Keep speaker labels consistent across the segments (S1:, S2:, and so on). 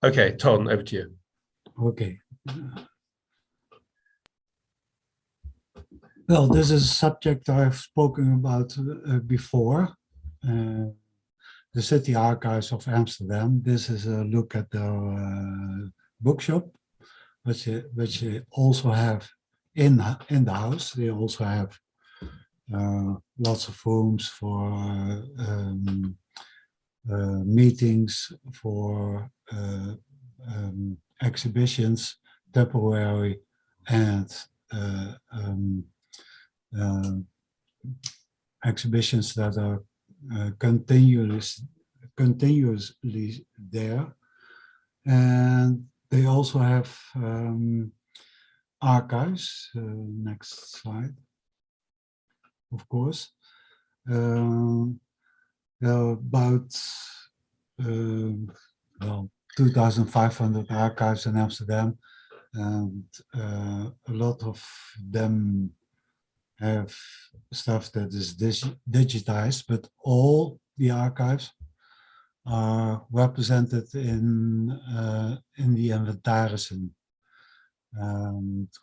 S1: Okay, Ton, over to you.
S2: Okay. Well, this is a subject I've spoken about before. The City Archives of Amsterdam. This is a look at the bookshop, which they also have in the house. They also have lots of rooms for meetings, for exhibitions, temporary and exhibitions that are continuously there. And they also have archives. Next slide, of course. About well, 2,500 archives in Amsterdam, and a lot of them have stuff that is digitized, but all the archives are represented in the inventarissen.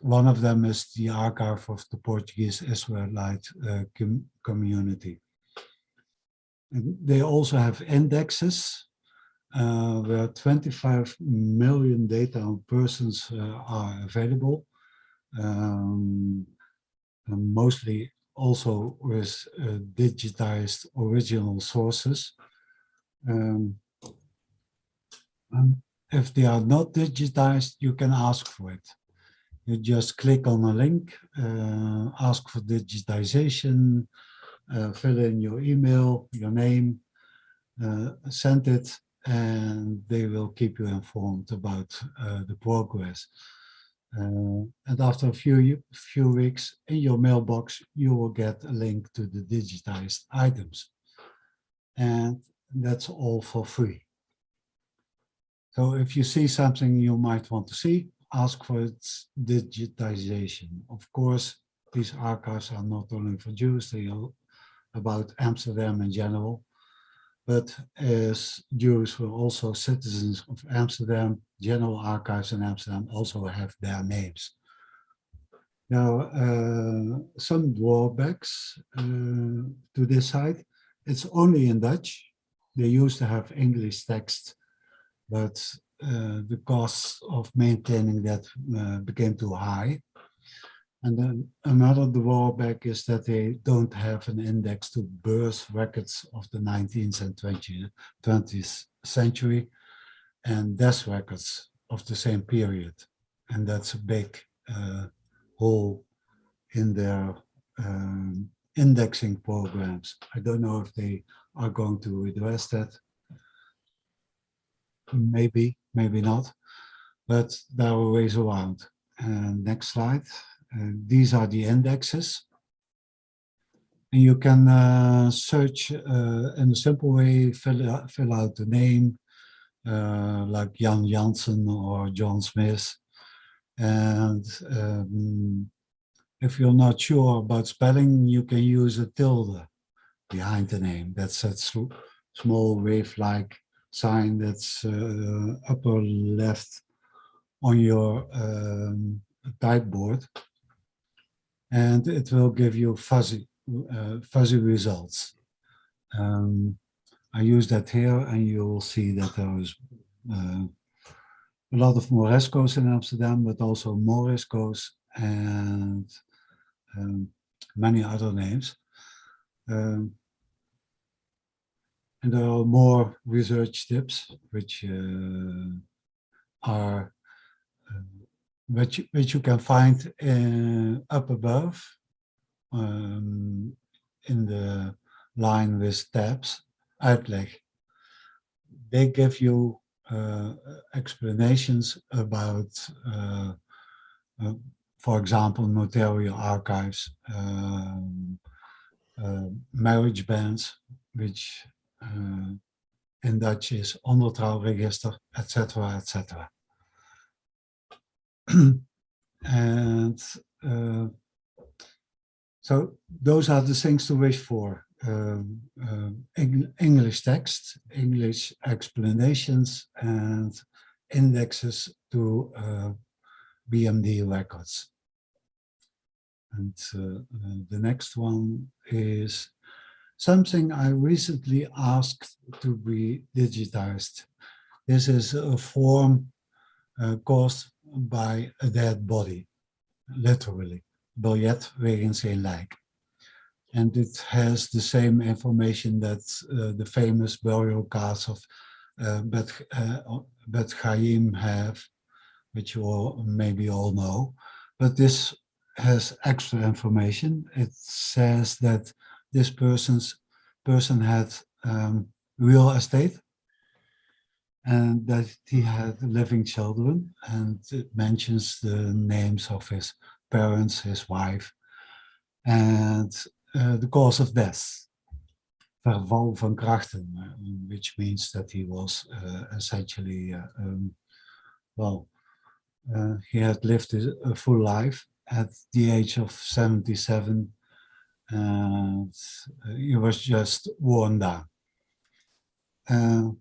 S2: One of them is the archive of the Portuguese Israelite community. And they also have indexes where 25 million data on persons are available. Mostly also with digitized original sources. If they are not digitized, you can ask for it. You just click on a link, ask for digitization, fill in your email, your name, send it, and they will keep you informed about the progress. And after a few weeks in your mailbox, you will get a link to the digitized items. And that's all for free. So if you see something you might want to see, ask for its digitization. Of course, these archives are not only for Jews, they are about Amsterdam in general. But as Jews were also citizens of Amsterdam, general archives in Amsterdam also have their names. Now, some drawbacks to this site. It's only in Dutch. They used to have English text, but the cost of maintaining that became too high. And then another drawback is that they don't have an index to birth records of the 19th and 20th century and death records of the same period. And that's a big hole in their indexing programs. I don't know if they are going to address that. Maybe, maybe not, but there are ways around. Next slide. These are the indexes. And you can search in a simple way, fill out the name, like Jan Jansen or John Smith. And if you're not sure about spelling, you can use a tilde behind the name. That's that small wave-like sign that's upper left on your typeboard. And it will give you fuzzy results. I use that here, and you will see that there is a lot of Moresco's in Amsterdam, but also Morisco's and many other names. And there are more research tips, which are which you can find up above in the line with tabs, uitleg. They give you explanations about, for example, notarial archives, marriage bans, which in Dutch is ondertrouwregister, etc., etc. And so those are the things to wish for. English text, English explanations, and indexes to BMD records. And the next one is something I recently asked to be digitized. This is a form caused by a dead body, literally, biljet wegens een lijk. And it has the same information that the famous burial cards of Bet Chaim have, which you all maybe all know. But this has extra information. It says that this person had real estate, and that he had living children, and it mentions the names of his parents, his wife, and the cause of death, verval van krachten, which means that he was essentially, he had lived a full life at the age of 77, and he was just worn down.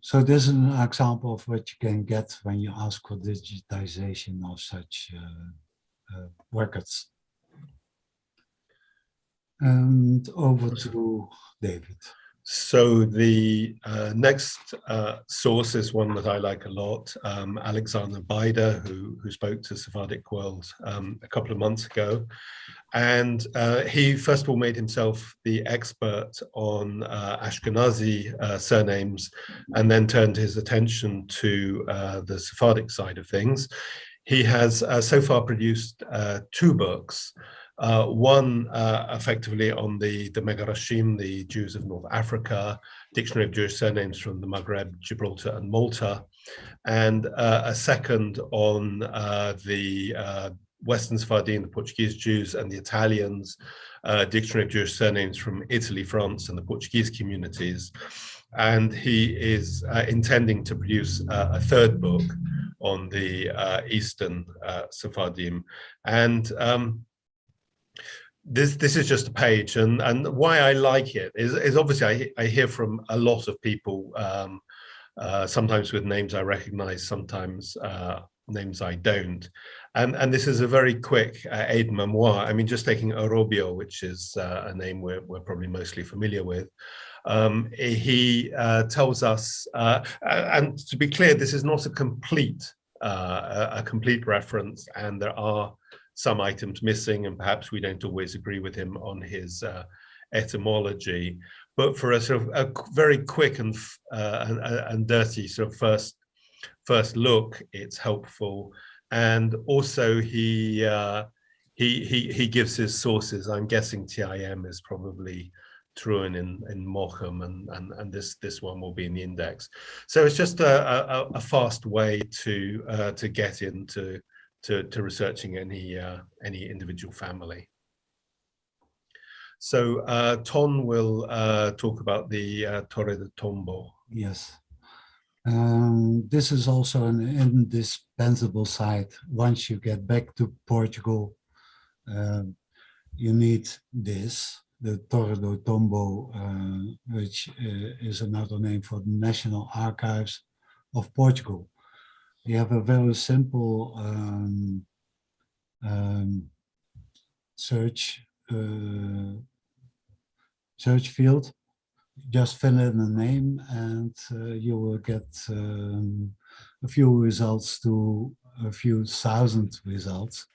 S2: So this is an example of what you can get when you ask for digitization of such records. And over to David.
S1: So the next source is one that I like a lot, Alexander Beider, who spoke to Sephardic World a couple of months ago. And he first of all made himself the expert on Ashkenazi surnames, and then turned his attention to the Sephardic side of things. He has so far produced 2 books. One effectively on the Megarashim, the Jews of North Africa, Dictionary of Jewish Surnames from the Maghreb, Gibraltar and Malta, and a second on the Western Sephardim, the Portuguese Jews and the Italians, Dictionary of Jewish Surnames from Italy, France and the Portuguese communities. And he is intending to produce a 3rd book on the Eastern Sephardim. And this is just a page, and why I like it is obviously I hear from a lot of people, sometimes with names I recognize, sometimes names I don't, and this is a very quick aide memoir. I mean, just taking Orobio, which is a name we're probably mostly familiar with. He tells us, and to be clear, this is not a complete reference, and there are some items missing, and perhaps we don't always agree with him on his etymology. But for a sort of a very quick and dirty sort of first look, it's helpful. And also he gives his sources. I'm guessing TIM is probably Truin in Morecambe, and this one will be in the index. So it's just a fast way to get into to researching any individual family. So Ton will talk about the Torrio de Tombo.
S2: Yes. This is also an indispensable site. Once you get back to Portugal, you need this, the Torrio de Tombo, which is another name for the National Archives of Portugal. You have a very simple search field. Just fill in a name, and you will get a few results to a few thousand results,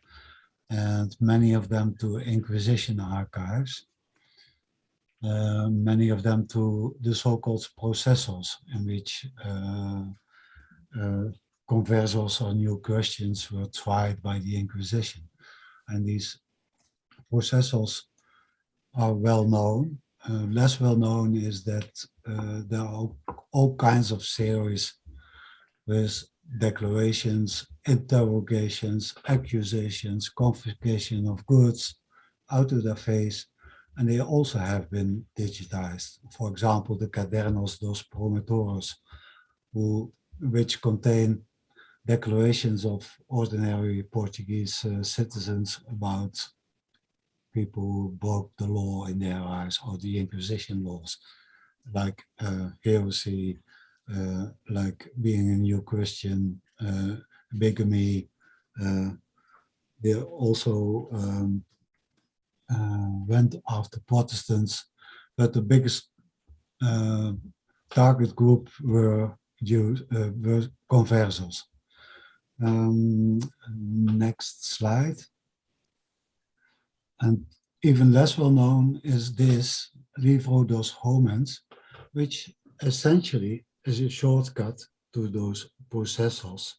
S2: and many of them to Inquisition archives, many of them to the so-called processors, in which conversos or new Christians were tried by the Inquisition. And these processors are well known. Less well known is that there are all kinds of series with declarations, interrogations, accusations, confiscation of goods out of their face, and they also have been digitized. For example, the Cadernos dos Promotores, which contain declarations of ordinary Portuguese citizens about people who broke the law in their eyes, or the Inquisition laws, like heresy, like being a new Christian, bigamy. They also went after Protestants, but the biggest target group were Jews, were conversos. Next slide. And even less well known is this Livro dos Homens, which essentially is a shortcut to those possessors.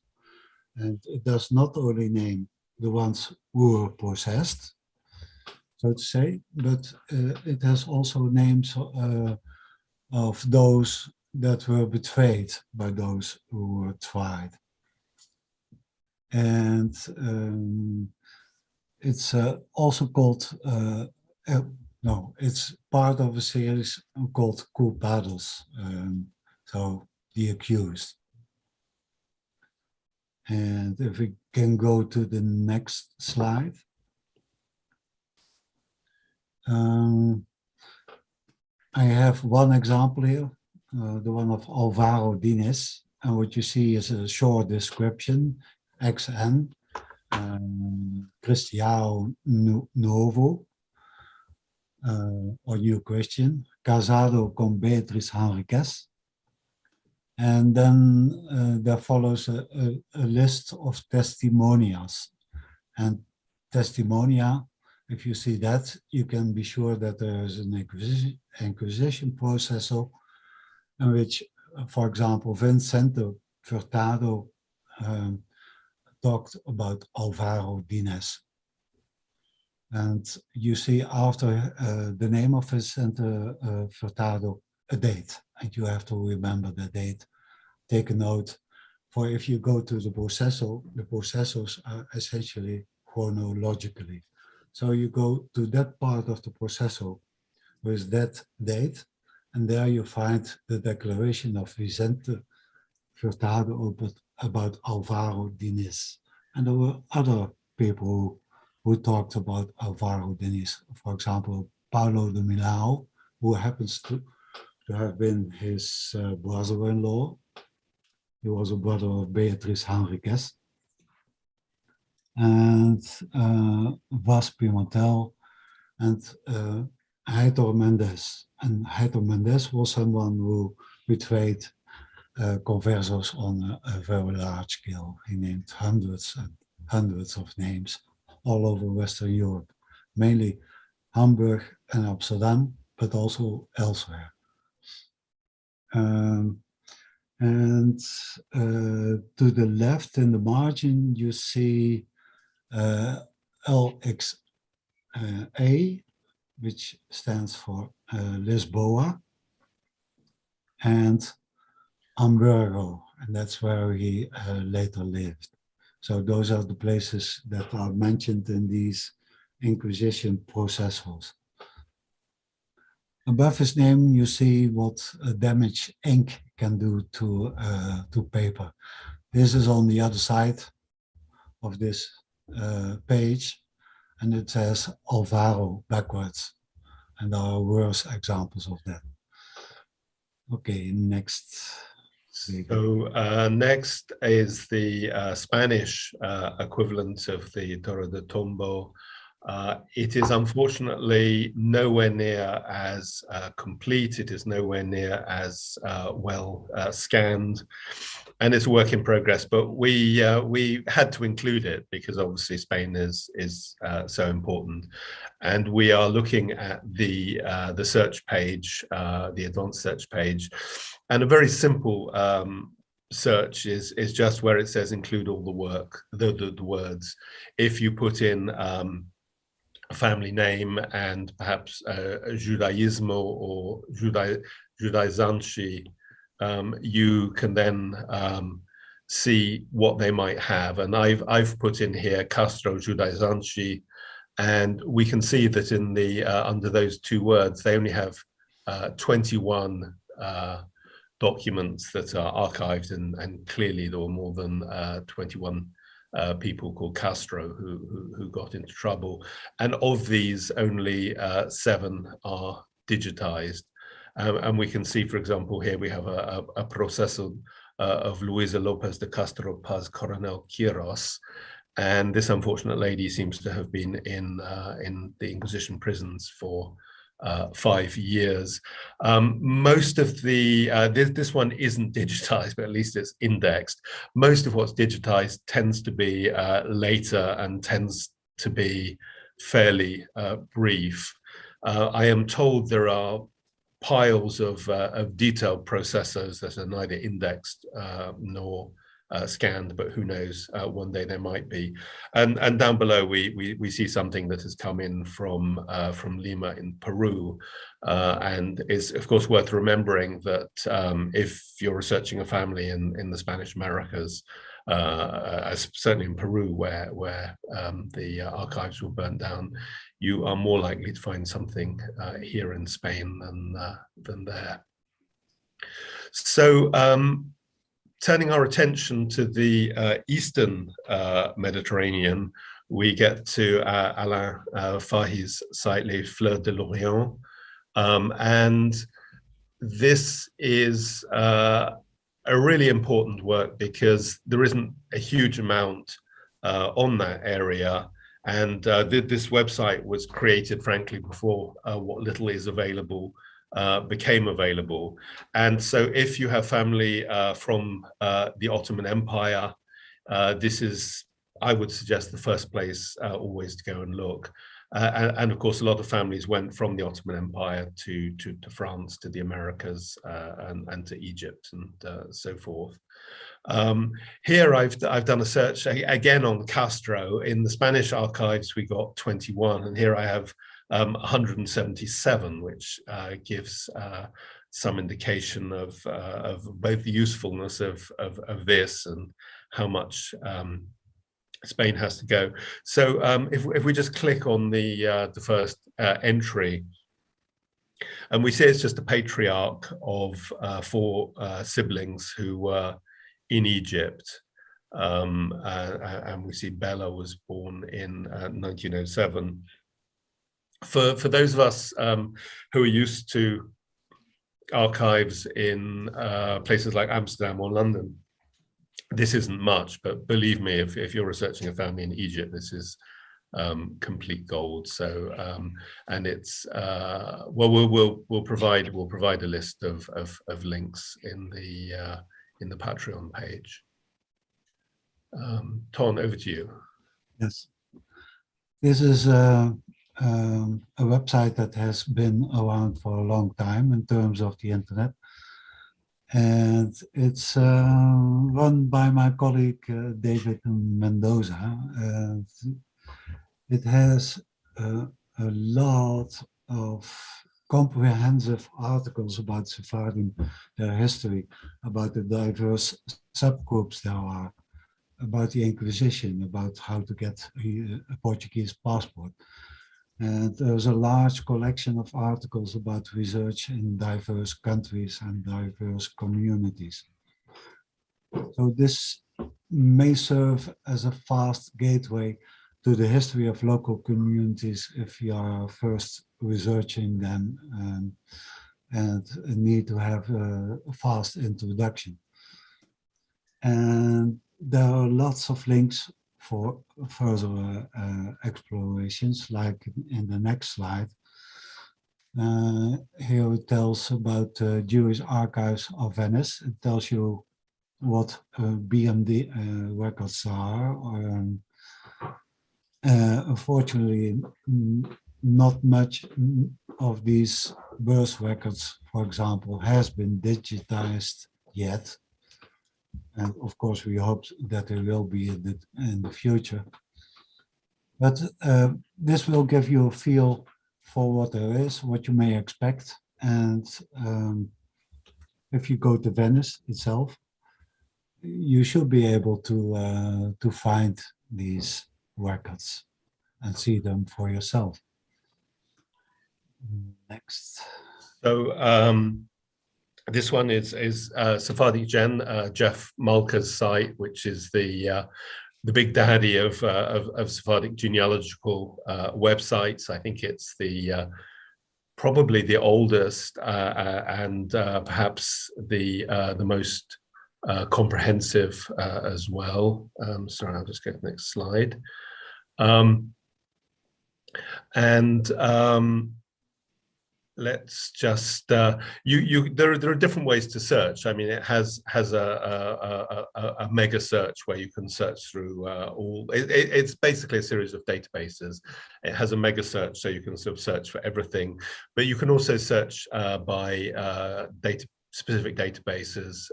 S2: And it does not only name the ones who were possessed, so to say, but it has also names of those that were betrayed by those who were tried. And it's also called, no, it's part of a series called culpados, so the accused. And if we can go to the next slide. I have one example here, the one of Alvaro Dines, and what you see is a short description, XN, Cristiano Novo, or New Christian, casado con Beatriz Henriquez. And then there follows a list of testimonials. And testimonia, if you see that, you can be sure that there is an Inquisition processor in which, for example, Vincente Furtado talked about Alvaro Dines. And you see after the name of Vicente Furtado, a date, and you have to remember the date. Take a note, for if you go to the processors are essentially chronologically. So you go to that part of the processor with that date, and there you find the declaration of Vicente Furtado about Alvaro Dines. And there were other people who talked about Alvaro Dines. For example, Paulo de Milão, who happens to have been his brother-in-law. He was a brother of Beatriz Henriquez. And Vas Pimentel and Heitor Mendes. And Heitor Mendes was someone who betrayed conversos on a very large scale. He named hundreds and hundreds of names all over Western Europe, mainly Hamburg and Amsterdam, but also elsewhere. And to the left in the margin, you see LXA, which stands for Lisboa, and Hamburgo, and that's where he later lived. So those are the places that are mentioned in these Inquisition processors. Above his name, you see what damage ink can do to paper. This is on the other side of this page, and it says Alvaro backwards, and there are worse examples of that. Okay, next.
S1: So next is the Spanish equivalent of the Torrio de Tombo. It is unfortunately nowhere near as complete. It is nowhere near as well scanned, and it's a work in progress. But we had to include it because obviously Spain is so important, and we are looking at the search page, the advanced search page, and a very simple search is just where it says include all the words. If you put in family name and perhaps Judaismo or Judaizanci, you can then see what they might have. And I've put in here Castro Judaizanci, and we can see that in the under those two words, they only have 21 documents that are archived, and clearly there were more than 21 people called Castro who got into trouble, and of these only 7 are digitized, and we can see, for example, here we have a proceso of Luisa Lopez de Castro Paz Coronel Quiros. And this unfortunate lady seems to have been in the Inquisition prisons for 5 years. Most of the, this one isn't digitized, but at least it's indexed. Most of what's digitized tends to be later and tends to be fairly brief. I am told there are piles of detailed processors that are neither indexed nor scanned, but who knows, one day there might be. And down below we see something that has come in from Lima in Peru, and is of course worth remembering that if you're researching a family in the Spanish Americas, certainly in Peru where the archives were burnt down, you are more likely to find something here in Spain than there. So turning our attention to the Eastern Mediterranean, we get to Alain Fahy's site, Les Fleurs de l'Orient. And this is a really important work because there isn't a huge amount on that area. And this website was created, frankly, before what little is available became available. And so if you have family from the Ottoman Empire, this is, I would suggest, the first place always to go and look. And of course, a lot of families went from the Ottoman Empire to France, to the Americas, and to Egypt, and so forth. Here I've done a search again on Castro. In the Spanish archives, we got 21, and here I have 177, which gives some indication of both the usefulness of this and how much Spain has to go. So if we just click on the first entry, and we see it's just a patriarch of 4 siblings who were in Egypt, and we see Bella was born in 1907. For those of us who are used to archives in places like Amsterdam or London, this isn't much, but believe me, if you're researching a family in Egypt, this is complete gold. So and it's well, we'll provide a list of links in the Patreon page. Ton, over to you.
S2: Yes, this is a website that has been around for a long time in terms of the internet, and it's run by my colleague David Mendoza. It has a lot of comprehensive articles about Sephardim, their history, about the diverse subgroups there are, about the Inquisition, about how to get a Portuguese passport. And there's a large collection of articles about research in diverse countries and diverse communities. So this may serve as a fast gateway to the history of local communities if you are first researching them and need to have a fast introduction. And there are lots of links for further explorations, like in the next slide. Here it tells about Jewish Archives of Venice. It tells you what BMD records are. Unfortunately, not much of these birth records, for example, has been digitized yet. And of course, we hope that there will be in the future. But this will give you a feel for what there is, what you may expect. And if you go to Venice itself, you should be able to find these records and see them for yourself. Next.
S1: So this one is SafariGen, Jeff Malka's site, which is the big daddy of Sephardic genealogical websites. I think it's probably the oldest and perhaps the most comprehensive as well. Sorry, I'll just get the next slide. Let's just there are different ways to search. I mean, it has a mega search where you can search through all. It's basically a series of databases. It has a mega search, so you can sort of search for everything, but you can also search by specific databases.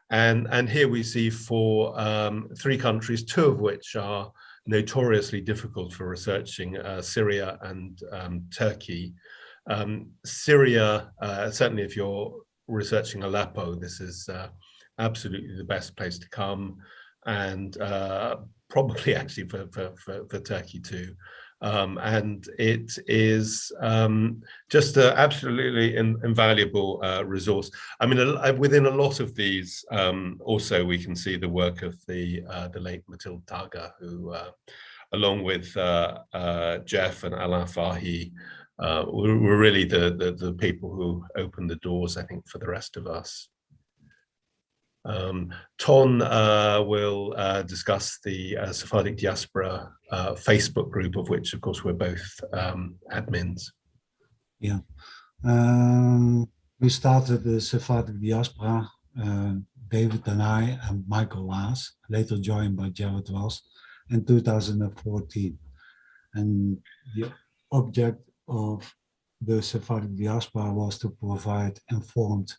S1: And here we see for 3 countries, 2 of which are notoriously difficult for researching: Syria and Turkey. Syria, certainly if you're researching Aleppo, this is absolutely the best place to come, and probably actually for Turkey too. And it is just an absolutely invaluable resource. I mean, within a lot of these, also we can see the work of the late Mathilde Taga, who, along with Jeff and Alain Fahy, were really the people who opened the doors, I think, for the rest of us. Ton will discuss the Sephardic Diaspora Facebook group, of which, of course, we're both admins.
S2: Yeah. We started the Sephardic Diaspora, David and I and Michael Waas, later joined by Jared Ross, in 2014. And the object of the Sephardic Diaspora was to provide informed,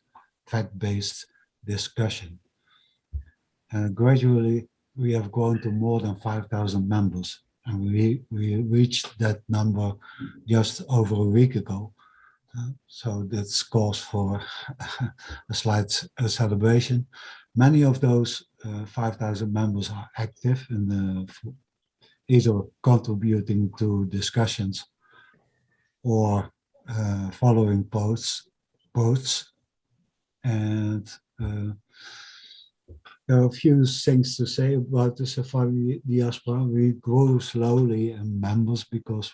S2: fact-based discussion. Gradually, we have grown to more than 5,000 members, and we reached that number just over a week ago. So that's cause for a slight celebration. Many of those 5,000 members are active in either contributing to discussions or following posts, and there are a few things to say about the Sephardic Diaspora. We grow slowly in members because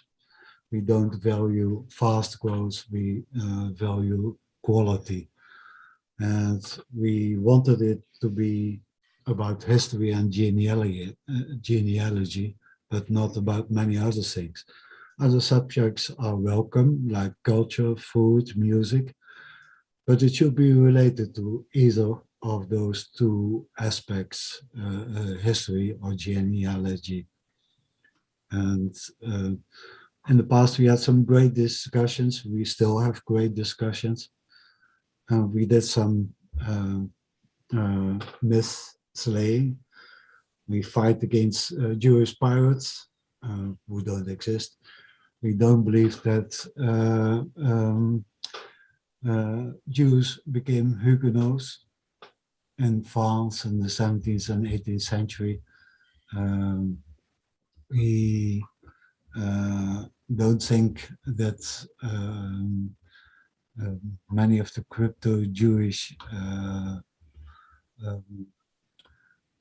S2: we don't value fast growth, we value quality. And we wanted it to be about history and genealogy, but not about many other things. Other subjects are welcome, like culture, food, music, but it should be related to either of those 2 aspects, history or genealogy. And in the past, we had some great discussions. We still have great discussions. We did some myth slaying. We fight against Jewish pirates who don't exist. We don't believe that Jews became Huguenots in France in the 17th and 18th century. We don't think that many of the crypto-Jewish,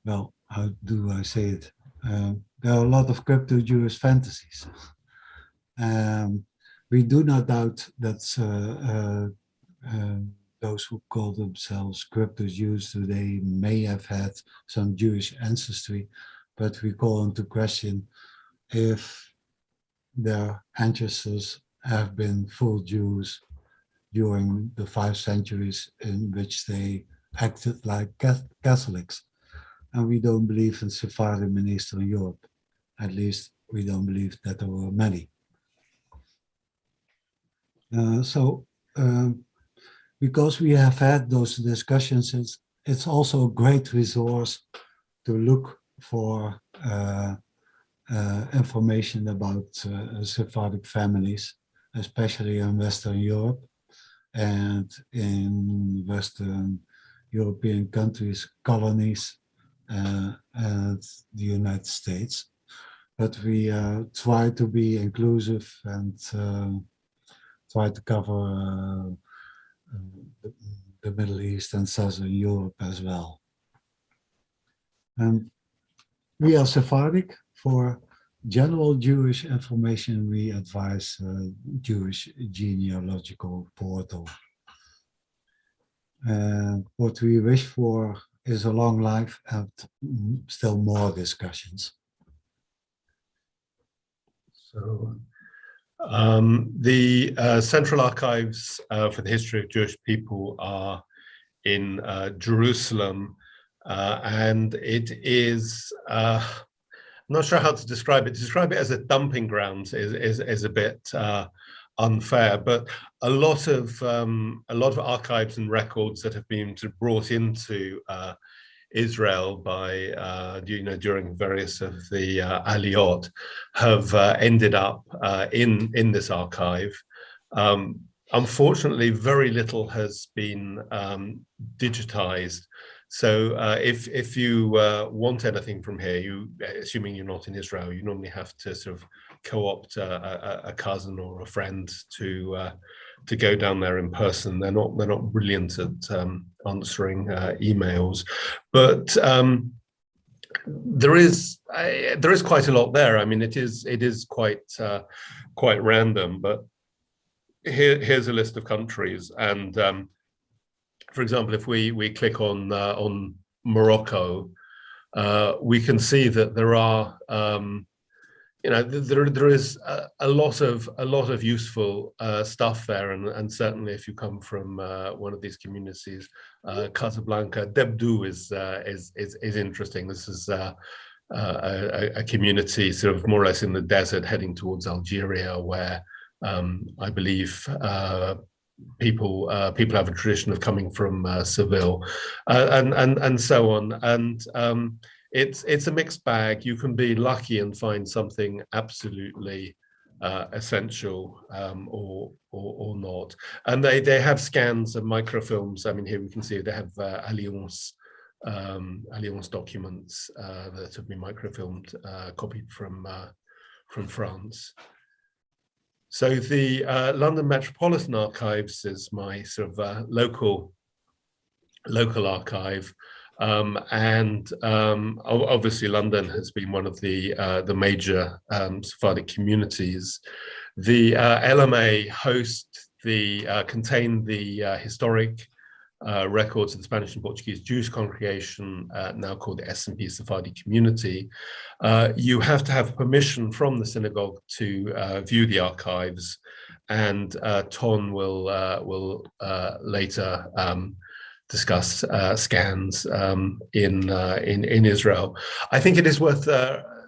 S2: well, how do I say it? There are a lot of crypto-Jewish fantasies. We do not doubt that those who call themselves crypto-Jews today may have had some Jewish ancestry, but we call into question if their ancestors have been full Jews during the 5 centuries in which they acted like Catholics. And we don't believe in Sephardim in Eastern Europe. At least we don't believe that there were many. Because we have had those discussions, it's also a great resource to look for information about Sephardic families, especially in Western Europe and in Western European countries, colonies, and the United States. But we try to be inclusive and try to cover the Middle East and Southern Europe as well. And we are Sephardic. For general Jewish information, we advise Jewish genealogical portal. What we wish for is a long life and still more discussions.
S1: So the central archives for the history of Jewish people are in Jerusalem, and it is, I'm not sure how to describe it. Describe it as a dumping ground is a bit unfair, but a lot of archives and records that have been brought into Israel by during various of the aliyot have ended up in this archive. Unfortunately, very little has been digitized. So if you want anything from here, assuming you're not in Israel, you normally have to sort of co-opt a cousin or a friend to go down there in person. They're not brilliant at answering emails, but there is quite a lot there. I mean, it is quite random, but here's a list of countries, and for example, if we click on Morocco, we can see that there are there is a lot of useful stuff there, and certainly if you come from one of these communities, Casablanca, Debdou is interesting. This is a community sort of more or less in the desert heading towards Algeria, where I believe people have a tradition of coming from Seville, and so on, and it's a mixed bag. You can be lucky and find something absolutely essential, or not. And they have scans and microfilms. I mean, here we can see they have Alliance documents that have been microfilmed, copied from France. So the London Metropolitan Archives is my sort of local archive, and obviously London has been one of the major Sephardic communities. The LMA contain the historic records of the Spanish and Portuguese Jewish congregation, now called the S&P Sephardi Community. You have to have permission from the synagogue to view the archives, and Ton will later discuss scans in Israel. I think it is worth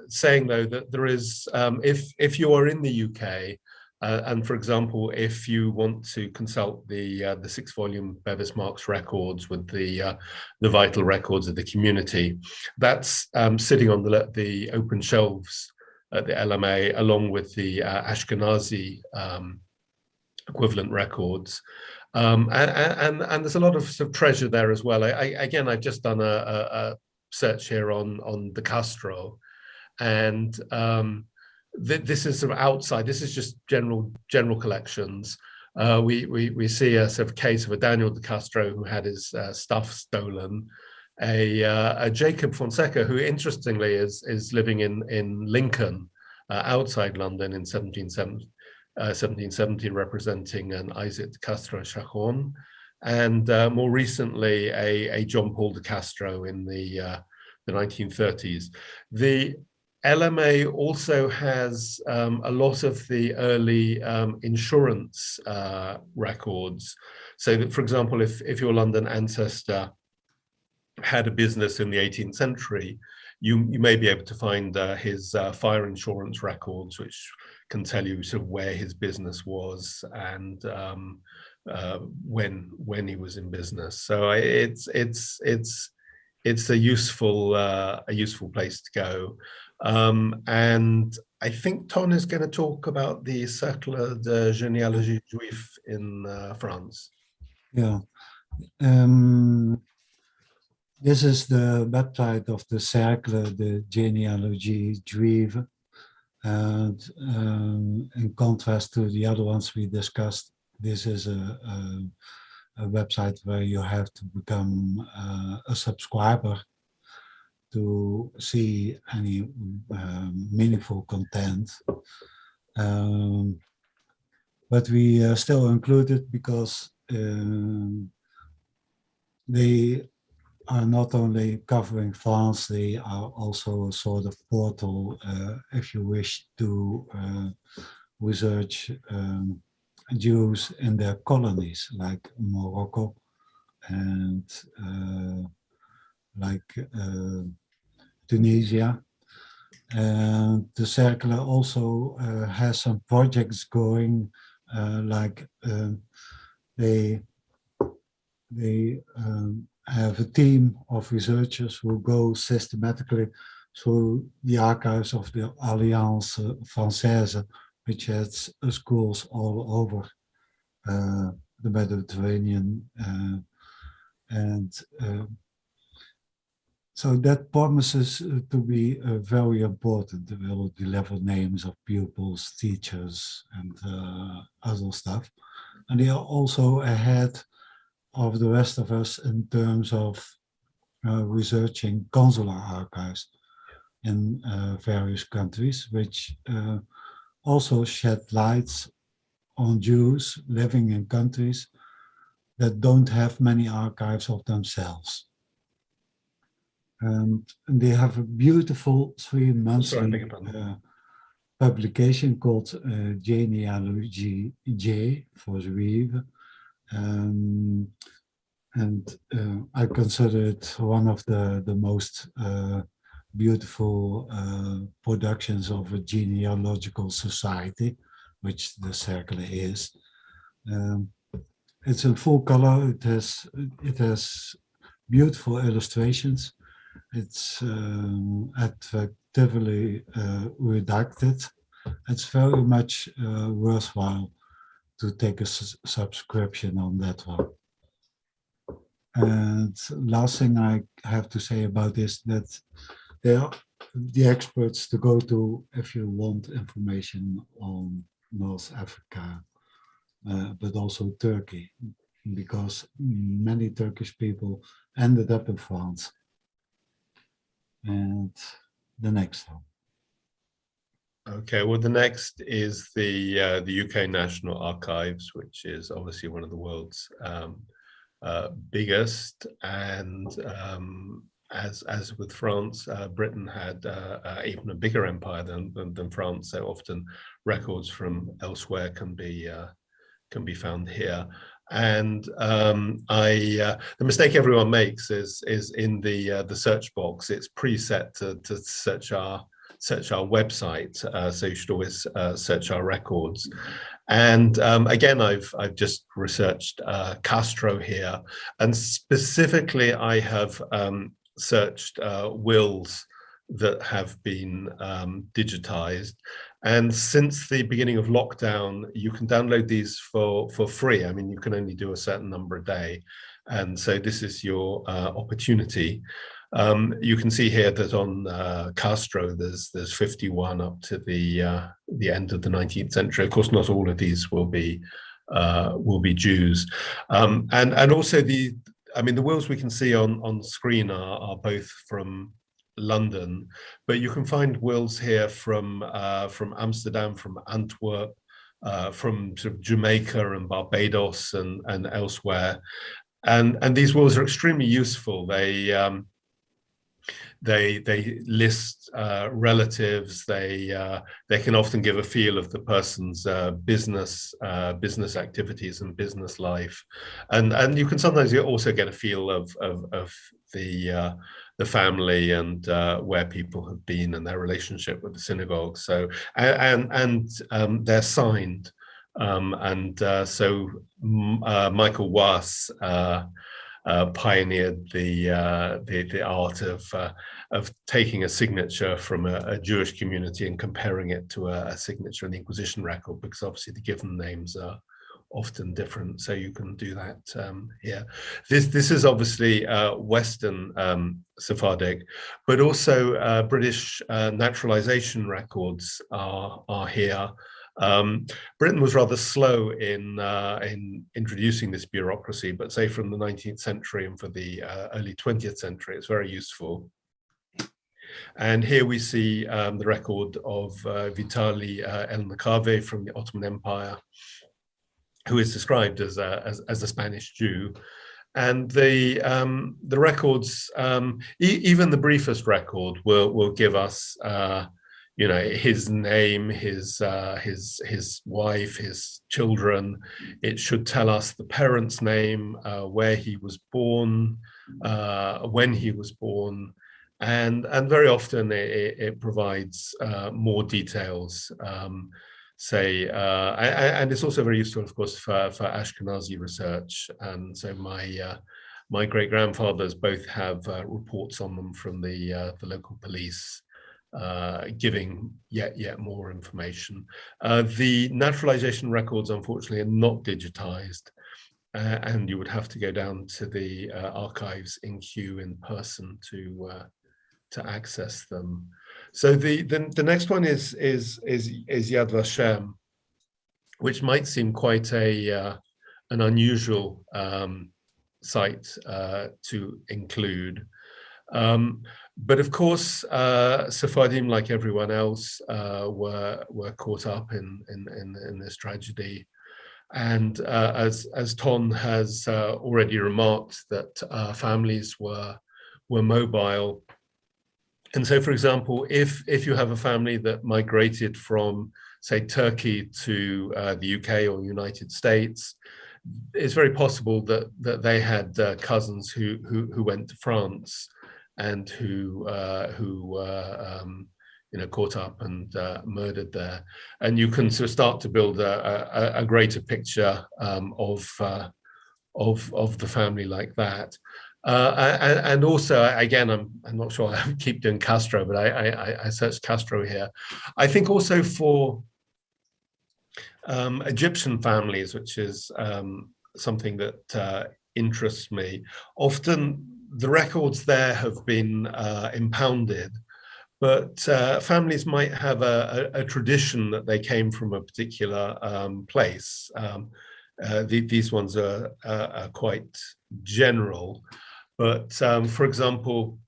S1: saying, though, that there is, if you are in the UK, and for example, if you want to consult the 6-volume Bevis Marks records with the vital records of the community, that's sitting on the open shelves at the LMA, along with the Ashkenazi equivalent records, and there's a lot of sort of treasure there as well. Again, I've just done a search here on the Castro, and this is sort of outside. This is just general collections. We see a sort of case of a Daniel de Castro who had his stuff stolen. A Jacob Fonseca, who interestingly is living in Lincoln, outside London, in 1770, representing an Isaac de Castro Chacon, and more recently a John Paul de Castro in the 1930s. The LMA also has a lot of the early insurance records. So that, for example, if your London ancestor had a business in the 18th century, you may be able to find his fire insurance records, which can tell you sort of where his business was and when he was in business. So it's a useful place to go. And I think Ton is going to talk about the Cercle de Genealogy Juif in France.
S2: Yeah. This is the website of the Cercle de Genealogy Juif. And in contrast to the other ones we discussed, this is a website where you have to become a subscriber to see any meaningful content. But we still include it because they are not only covering France, they are also a sort of portal if you wish to research Jews in their colonies, like Morocco and Tunisia. And the Circular also has some projects going, they have a team of researchers who go systematically through the archives of the Alliance Française, which has schools all over the Mediterranean. So that promises to be very important. They will deliver names of pupils, teachers, and other stuff. And they are also ahead of the rest of us in terms of researching consular archives in various countries, which also shed lights on Jews living in countries that don't have many archives of themselves. And they have a beautiful 3-monthly publication called Genealogy J for Juive. I consider it one of the most beautiful productions of a genealogical society, which the Circular is. It's in full color. It has beautiful illustrations. It's attractively redacted. It's very much worthwhile to take a subscription on that one. And last thing I have to say about this, that they are the experts to go to if you want information on North Africa, but also Turkey, because many Turkish people ended up in France. And the next one.
S1: Okay, well, the next is the UK National Archives, which is obviously one of the world's biggest, and as with France, Britain had even a bigger empire than France. So often records from elsewhere can be found here. And the mistake everyone makes is in the search box. It's preset to search our website, so you should always search our records. And again, I've just researched Castro here, and specifically I have searched wills that have been digitized. And since the beginning of lockdown, you can download these for free. I mean, you can only do a certain number a day. And so this is your opportunity. You can see here that on Castro, there's 51 up to the end of the 19th century. Of course, not all of these will be Jews. And also the wills we can see on screen are both from London, but you can find wills here from Amsterdam, from Antwerp, from sort of Jamaica and Barbados and elsewhere, and these wills are extremely useful. They list relatives. They can often give a feel of the person's business activities and business life, and you can sometimes also get a feel of the family and where people have been and their relationship with the synagogue. So and they're signed, so Michael Wass pioneered the art of taking a signature from a Jewish community and comparing it to a signature in the Inquisition record, because obviously the given names are often different. So you can do that here. This is obviously Western Sephardic, but also British naturalization records are here. Britain was rather slow in introducing this bureaucracy, but say from the 19th century and for the early 20th century, it's very useful. And here we see the record of Vitali El-Nakave from the Ottoman Empire, who is described as a Spanish Jew. And the records, even the briefest record, will give us, you know, his name, his wife, his children. It should tell us the parent's name, where he was born, when he was born, and very often it provides more details. And it's also very useful, of course, for Ashkenazi research. And so my great grandfathers both have reports on them from the local police, giving yet more information. The naturalization records, unfortunately, are not digitized, and you would have to go down to the archives in Kew in person to access them. So the next one is Yad Vashem, which might seem quite an unusual site to include. But of course, Sephardim, like everyone else, were caught up in this tragedy. And as Ton has already remarked, that families were mobile. And so, for example, if you have a family that migrated from, say, Turkey to the UK or United States, it's very possible that they had cousins who went to France and who you know, caught up and murdered there. And you can sort of start to build a greater picture of the family like that. And also, again, I'm not sure I keep doing Castro, but I searched Castro here. I think also for Egyptian families, which is something that interests me, often the records there have been impounded, but families might have a tradition that they came from a particular place. These ones are quite general. But for example,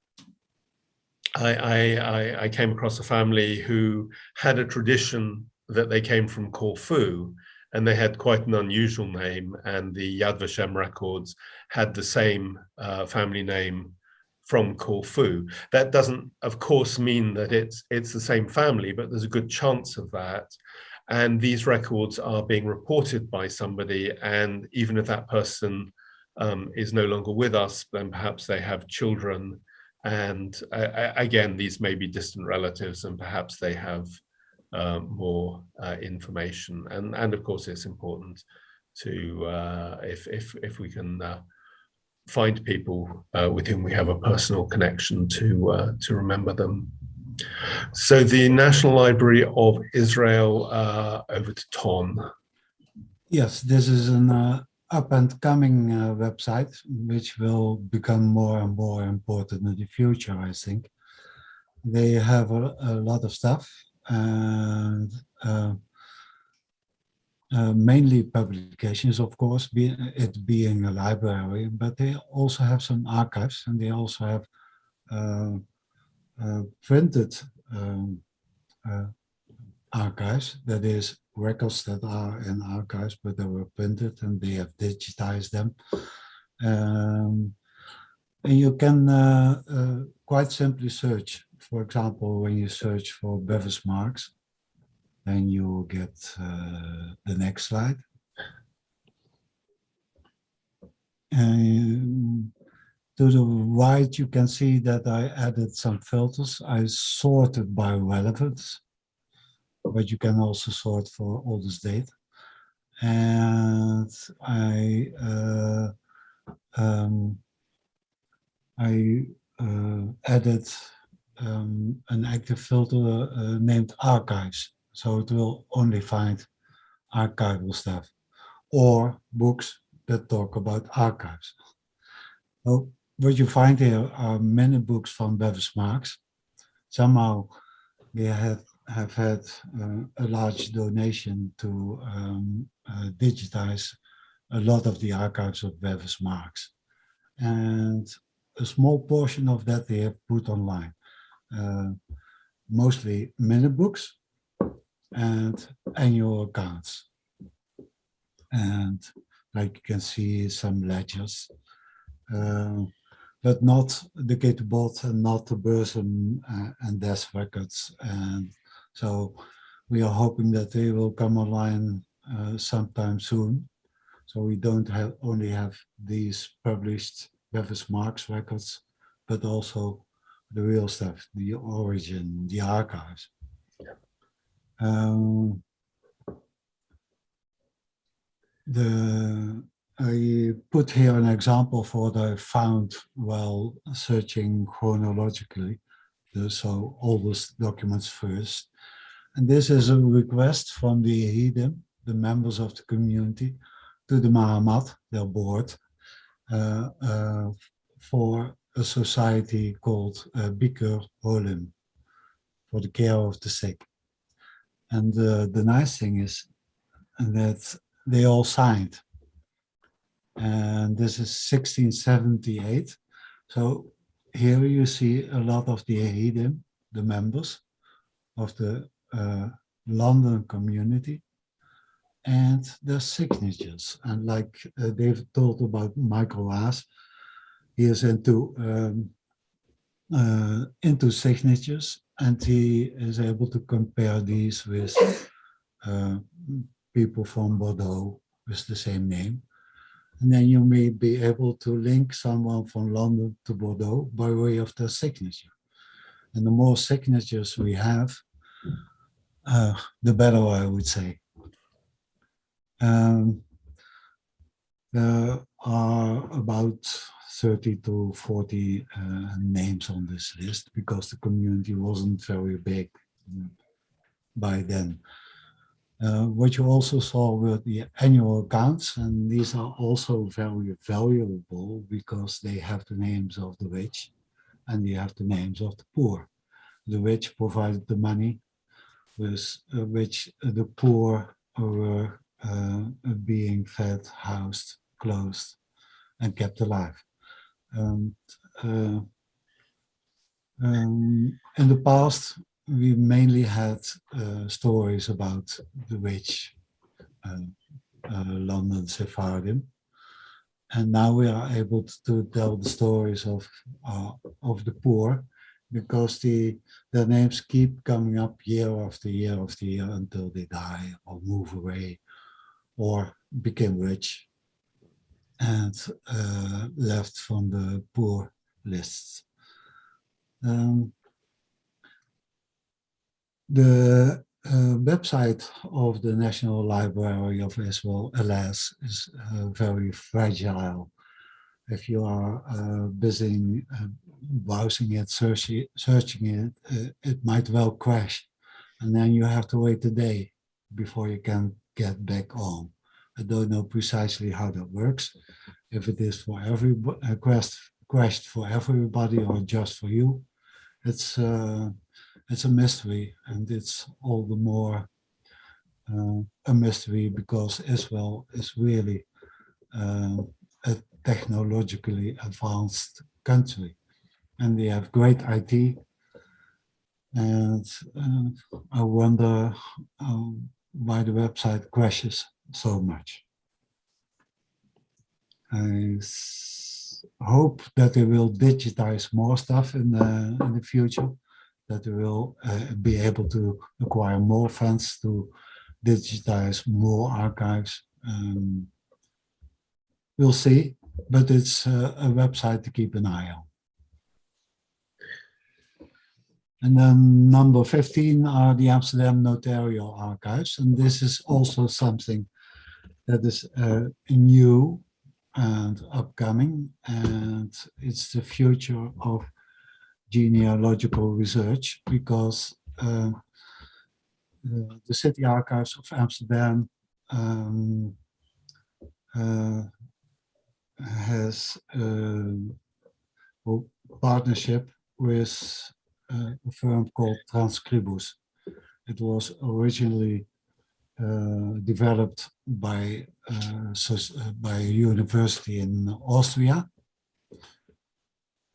S1: I came across a family who had a tradition that they came from Corfu, and they had quite an unusual name, and the Yad Vashem records had the same family name from Corfu. That doesn't, of course, mean that it's the same family, but there's a good chance of that. And these records are being reported by somebody, and even if that person is no longer with us, then perhaps they have children, and again, these may be distant relatives, and perhaps they have more information. And of course, it's important to if we can find people with whom we have a personal connection to remember them. So the National Library of Israel, over to Ton.
S2: Yes, this is an up-and-coming website, which will become more and more important in the future, I think. They have a lot of stuff, and mainly publications, of course, it being a library, but they also have some archives, and they also have printed archives, that is, records that are in archives, but they were printed and they have digitized them. And you can quite simply search. For example, when you search for Bevis marks, then you get the next slide. To the right, you can see that I added some filters. I sorted by relevance, but you can also sort for oldest date. And I added an active filter named archives. So it will only find archival stuff or books that talk about archives. So what you find here are many books from Bevis Marks. Somehow they have had a large donation to digitize a lot of the archives of Bevis Marks. And a small portion of that they have put online. Mostly minute books and annual accounts. And like you can see, some ledgers. but not the Ketubot and not the birth and death records. And so we are hoping that they will come online sometime soon. So we don't only have these published Bevis Marks records, but also the real stuff, the origin, the archives. I put here an example for what I found while searching chronologically, so oldest documents first. And this is a request from the Yehidim, the members of the community, to the Mahamat, their board, for a society called Bikur Olim, for the care of the sick. And the nice thing is that they all signed. And this is 1678. So here you see a lot of the Yehidim, the members of the London community, and their signatures. And like David told about Michael Haas, he is into signatures, and he is able to compare these with people from Bordeaux with the same name. And then you may be able to link someone from London to Bordeaux by way of their signature. And the more signatures we have, the better, I would say. There are about 30 to 40 names on this list because the community wasn't very big by then. What you also saw were the annual accounts, and these are also very valuable because they have the names of the rich and they have the names of the poor. The rich provided the money with which the poor were being fed, housed, clothed, and kept alive. In the past, we mainly had stories about the rich London Sephardim, and now we are able to tell the stories of the poor because their names keep coming up year after year after year until they die or move away or became rich and left from the poor lists. The website of the National Library of Israel, alas, is very fragile. If you are busy browsing it, searching it, it might well crash. And then you have to wait a day before you can get back on. I don't know precisely how that works. If it is for every crashed for everybody or just for you, it's a mystery, and it's all the more a mystery because Israel is really a technologically advanced country, and they have great IT. And I wonder why the website crashes so much. I hope that they will digitize more stuff in the future, that they will be able to acquire more funds to digitize more archives. We'll see, but it's a website to keep an eye on. And then number 15 are the Amsterdam Notarial Archives, and this is also something that is new and upcoming, and it's the future of genealogical research because the City Archives of Amsterdam has a partnership with a firm called Transcribus. It was originally developed by a university in Austria.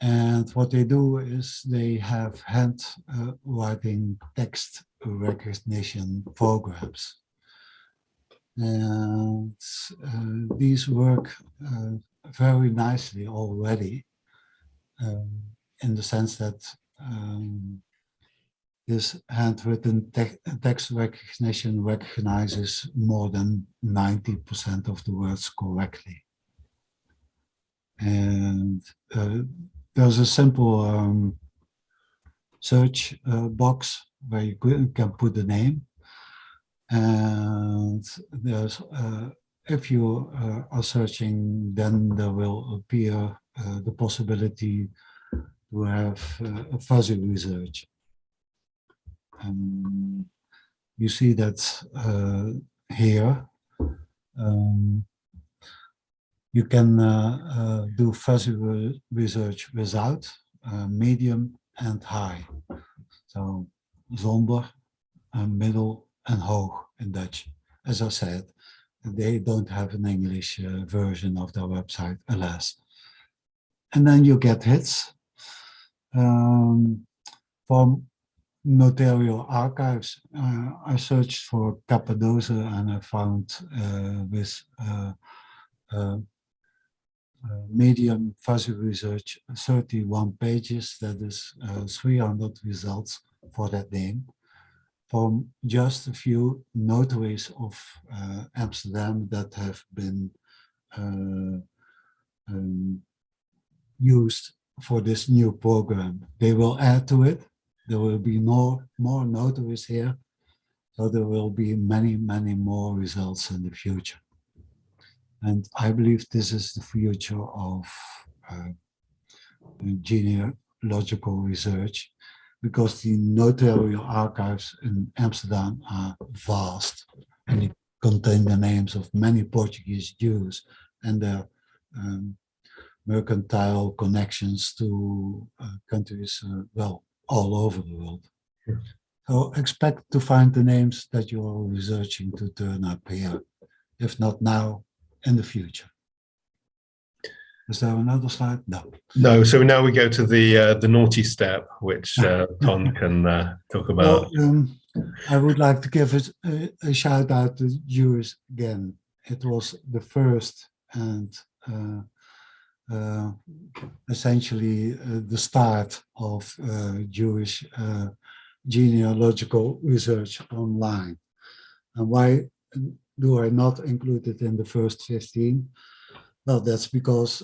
S2: And what they do is they have handwriting text recognition programs. And these work very nicely already, in the sense that this handwritten text recognition recognizes more than 90% of the words correctly. And there's a simple search box where you can put the name. And there's, if you are searching, then there will appear the possibility to have a fuzzy research. You see that here. You can do fuzzy research without, medium, and high. So zonder, middle, and hoog in Dutch. As I said, they don't have an English version of their website, alas. And then you get hits from notarial archives. I searched for Cappadocia and I found with medium fuzzy research 31 pages, that is 300 results for that name, from just a few notaries of Amsterdam that have been used for this new program. They will add to it. There will be more notaries here, so there will be many more results in the future. And I believe this is the future of genealogical research, because the notarial archives in Amsterdam are vast and they contain the names of many Portuguese Jews and their mercantile connections to countries, well, all over the world.
S1: Yeah.
S2: So expect to find the names that you are researching to turn up here, if not now, in the future. Is there another slide? No.
S1: No. So now we go to the naughty step, which Ton can talk about.
S2: Well, I would like to give a shout out to Jews again. It was the first and essentially the start of Jewish genealogical research online. And why do I not include it in the first 15? Well, that's because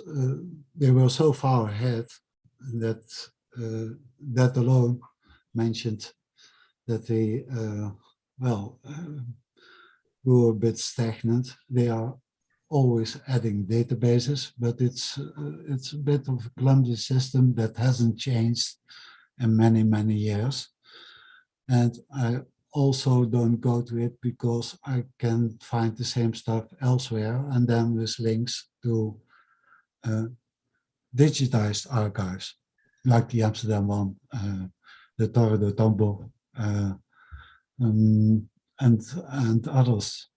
S2: they were so far ahead that that alone mentioned that they, were a bit stagnant. They are always adding databases, but it's a bit of a clumsy system that hasn't changed in many years. And I also don't go to it because I can find the same stuff elsewhere, and then with links to digitized archives, like the Amsterdam one, the Torrio de Tombo, and others.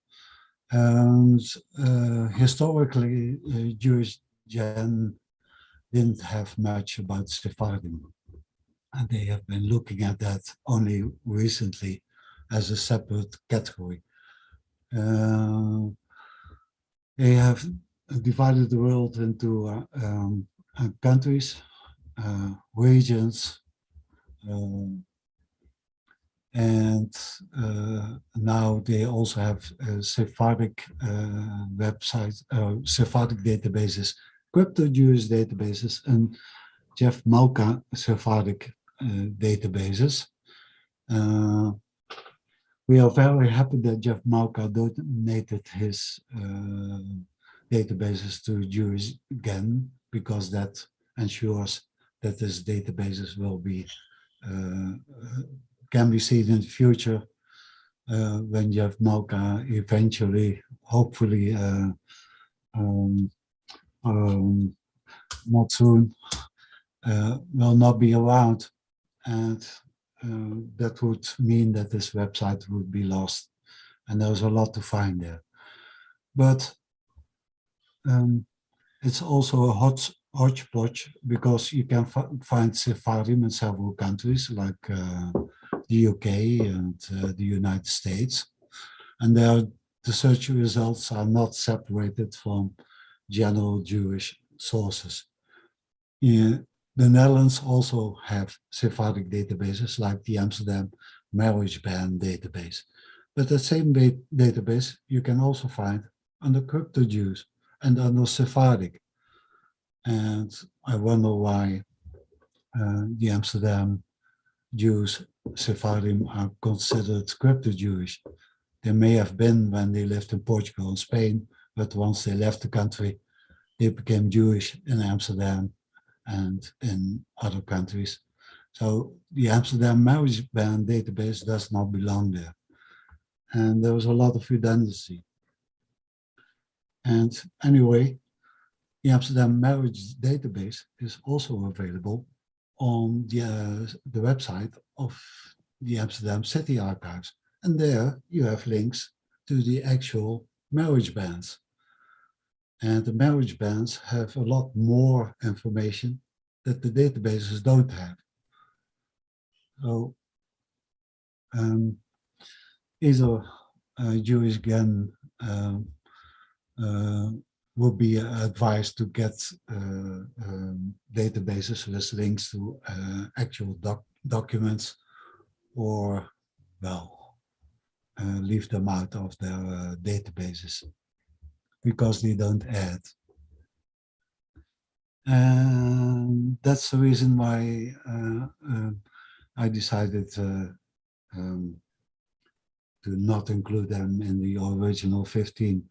S2: Historically, Jewish Gen didn't have much about Sephardim, and they have been looking at that only recently as a separate category. They have divided the world into countries, regions, and now they also have Sephardic websites, Sephardic databases, crypto-Jewish databases, and Jeff Malka Sephardic databases. We are very happy that Jeff Malka donated his databases to Jewish Gen, because that ensures that his databases will be can be seen in the future when Jeff Malka eventually, hopefully, not soon, will not be around, and that would mean that this website would be lost, and there's a lot to find there. But it's also a hodgepodge, because you can find Sephardim in several countries, like the UK and the United States, and the search results are not separated from general Jewish sources. The Netherlands also have Sephardic databases like the Amsterdam marriage ban database. But that same database you can also find under crypto Jews and under Sephardic. And I wonder why the Amsterdam Jews, Sephardim, are considered crypto Jewish. They may have been when they lived in Portugal and Spain, but once they left the country, they became Jewish in Amsterdam and in other countries. So the Amsterdam marriage ban database does not belong there. And there was a lot of redundancy. And anyway, the Amsterdam marriage database is also available on the website of the Amsterdam City Archives. And there you have links to the actual marriage bans. And the marriage bans have a lot more information that the databases don't have. So either Jewish Gen would be advised to get databases with links to actual documents, or, well, leave them out of their databases because they don't add. And that's the reason why I decided to not include them in the original 15.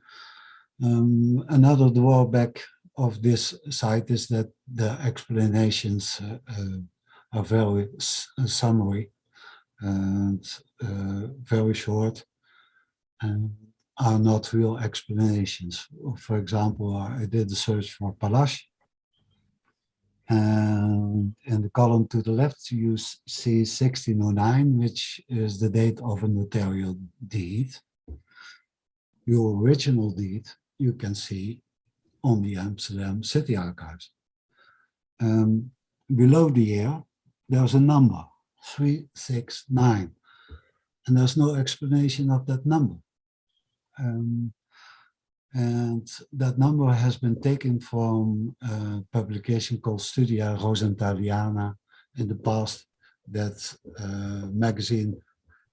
S2: Another drawback of this site is that the explanations are very summary and very short and are not real explanations. For example, I did a search for Palash, and in the column to the left you see 1609, which is the date of a notarial deed. Your original deed you can see on the Amsterdam City Archives. Below the year, there's a number, 369, and there's no explanation of that number. And that number has been taken from a publication called Studia Rosentaliana in the past. That magazine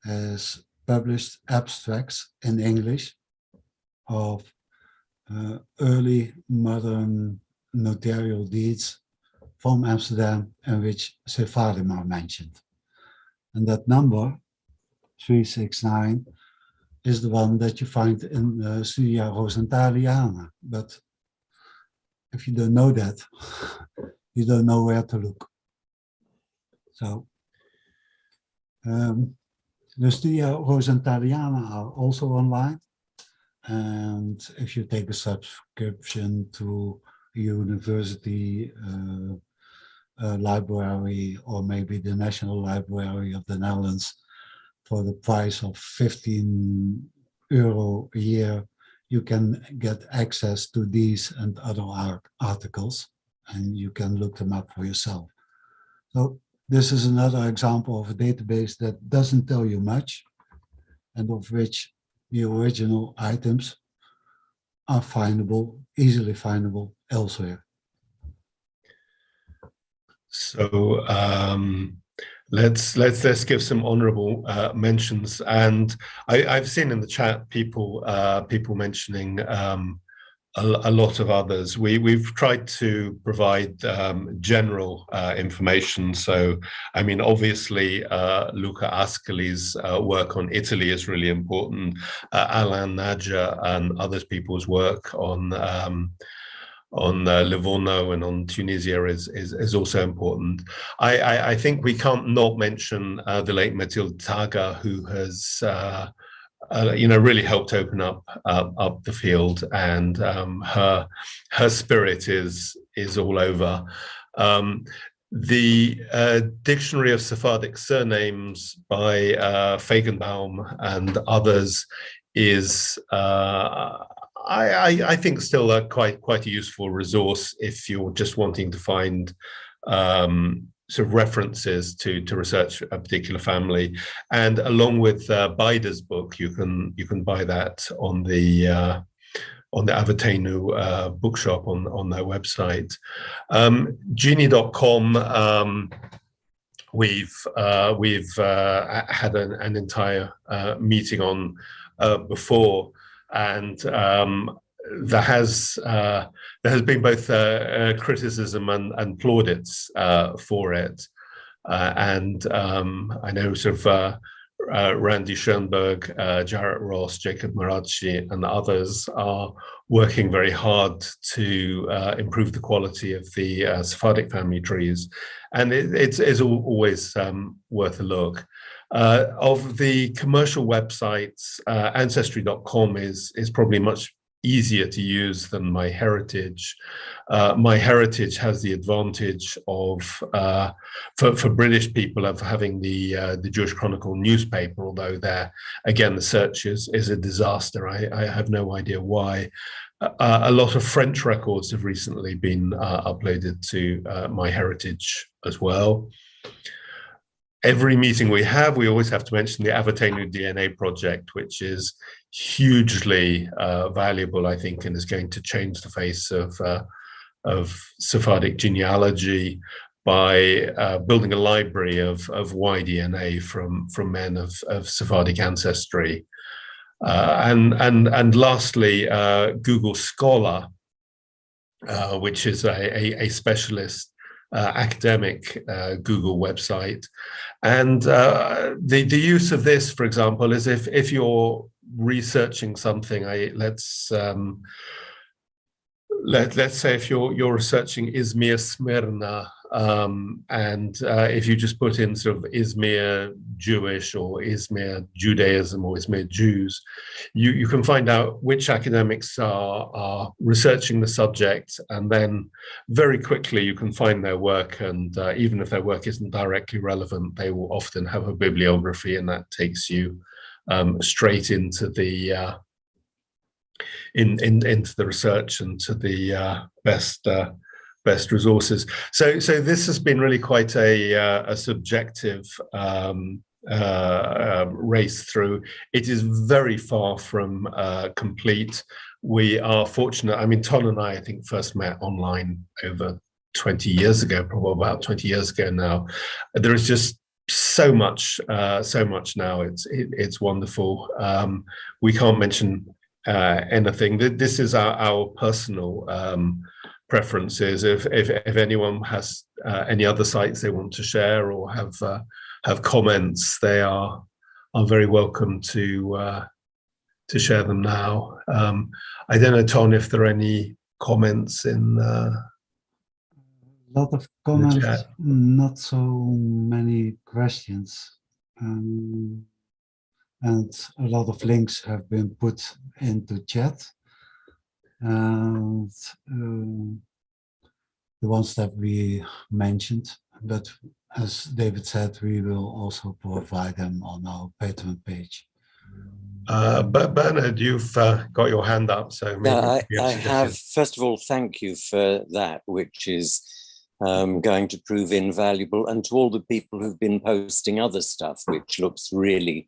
S2: has published abstracts in English of early modern notarial deeds from Amsterdam in which Sephardim are mentioned. And that number, 369, is the one that you find in Studia Rosentaliana. But if you don't know that, you don't know where to look. So the Studia Rosentaliana are also online. And if you take a subscription to a university library, or maybe the National Library of the Netherlands, for the price of €15 a year, you can get access to these and other articles, and you can look them up for yourself. So this is another example of a database that doesn't tell you much, and of which the original items are findable, easily findable elsewhere.
S1: So let's give some honourable mentions. And I've seen in the chat people mentioning a lot of others. We've tried to provide general information. So, I mean, obviously, Luca Ascoli's work on Italy is really important. Alain Nadja and other people's work on Livorno and on Tunisia is also important. I think we can't not mention the late Mathilde Taga, who has really helped open up the field, and her spirit is all over. The Dictionary of Sephardic Surnames by Feigenbaum and others is I think still quite a useful resource if you're just wanting to find sort of references to research a particular family. And along with Baida's book, you can buy that on the the Avatenu bookshop on their website. Genie.com, we've had an entire meeting on before, and there has been both criticism and plaudits for it, and I know sort of Randy Schoenberg, Jarrett Ross, Jacob Marachi, and others are working very hard to improve the quality of the Sephardic family trees, and it's always worth a look. Of the commercial websites, Ancestry.com is probably much easier to use than MyHeritage. MyHeritage has the advantage of, for British people, of having the Jewish Chronicle newspaper, although there, again, the search is a disaster. I have no idea why. A lot of French records have recently been uploaded to MyHeritage as well. Every meeting we have, we always have to mention the Avatenu DNA project, which is hugely valuable, I think, and is going to change the face of Sephardic genealogy by building a library of Y-DNA from men of Sephardic ancestry. And lastly, Google Scholar, which is a specialist academic Google website, and the use of this, for example, is if you're researching something. Let's say if you're researching Izmir, Smyrna, and if you just put in sort of Izmir Jewish or Izmir Judaism or Izmir Jews, you can find out which academics are researching the subject, and then very quickly you can find their work, and even if their work isn't directly relevant, they will often have a bibliography, and that takes you straight into the into the research and to the best resources. So this has been really quite a subjective race through. It is very far from complete. We are fortunate. I mean, Ton and I think first met online over 20 years ago, probably about 20 years ago now. There is just so much now. It's wonderful. We can't mention anything. This is our personal preferences. If anyone has any other sites they want to share or have comments, they are very welcome to share them now. I don't know, Ton, if there are any comments in.
S2: A lot of comments, not so many questions, and a lot of links have been put into chat. And the ones that we mentioned, but as David said, we will also provide them on our Patreon page.
S1: But Bernard, you've got your hand up, so maybe
S3: I have. First of all, thank you for that, which is going to prove invaluable, and to all the people who've been posting other stuff, which looks really